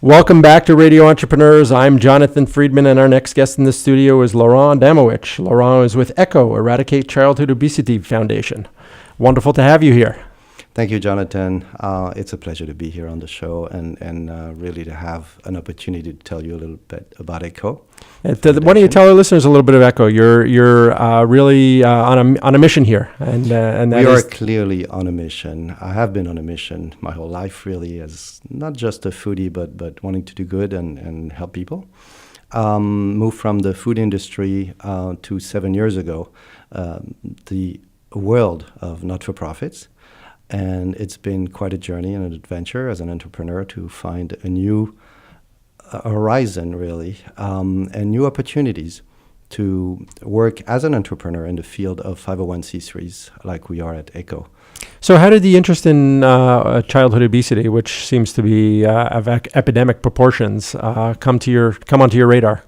Welcome back to Radio Entrepreneurs. I'm Jonathan Friedman, and our next guest in the studio is Laurent Adamowicz. Laurent is with ECHO, Eradicate Childhood Obesity Foundation. Wonderful to have you here. Thank you, Jonathan. It's a pleasure to be here on the show and really to have an opportunity to tell you a little bit about ECHO. Why don't you tell our listeners a little bit of ECHO? You're really on a mission here, and that we are clearly on a mission. I have been on a mission my whole life, really, as not just a foodie, but wanting to do good and help people. Moved from the food industry to 7 years ago, the world of not-for-profits. And it's been quite a journey and an adventure as an entrepreneur to find a new horizon, really, and new opportunities to work as an entrepreneur in the field of 501c3s like we are at ECHO. So how did the interest in childhood obesity, which seems to be of epidemic proportions, come onto your radar?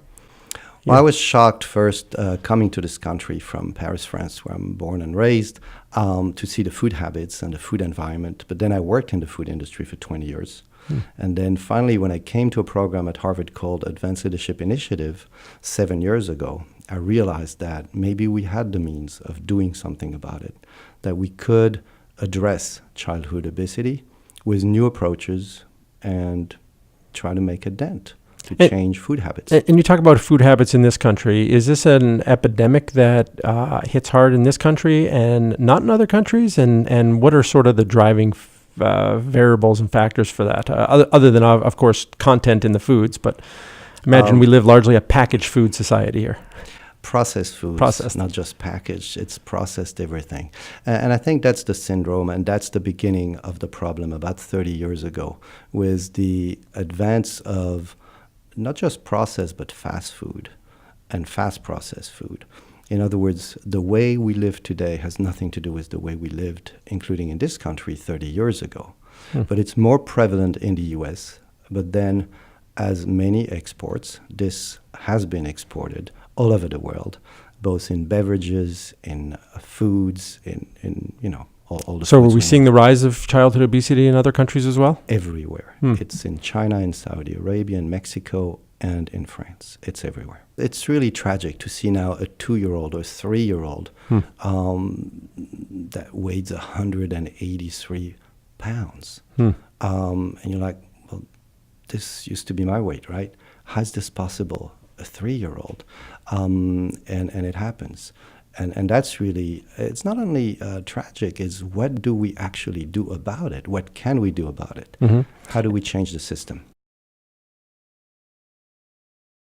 Well, I was shocked first coming to this country from Paris, France, where I'm born and raised, to see the food habits and the food environment. But then I worked in the food industry for 20 years. And then finally, when I came to a program at Harvard called Advanced Leadership Initiative 7 years ago, I realized that maybe we had the means of doing something about it, that we could address childhood obesity with new approaches and try to make a dent. To change food habits. And you talk about food habits in this country. Is this an epidemic that hits hard in this country and not in other countries? And what are sort of the driving variables and factors for that? Other than, of course, content in the foods, but imagine we live largely a packaged food society here. Processed foods, not just packaged. It's processed everything. And I think that's the syndrome, and that's the beginning of the problem about 30 years ago with the advance of not just processed, but fast food and fast processed food. In other words, the way we live today has nothing to do with the way we lived, including in this country 30 years ago. But it's more prevalent in the US. But then, as many exports, this has been exported all over the world, both in beverages, in foods, in all the. So are we seeing the rise of childhood obesity in other countries as well? Everywhere. It's in China, in Saudi Arabia, in Mexico, and in France. It's everywhere. It's really tragic to see now a 2-year-old or 3-year-old that weighs 183 pounds. And you're like, well, this used to be my weight, right? How is this possible? A 3-year-old. And it happens. And that's really, it's not only tragic, it's what do we actually do about it? What can we do about it? How do we change the system?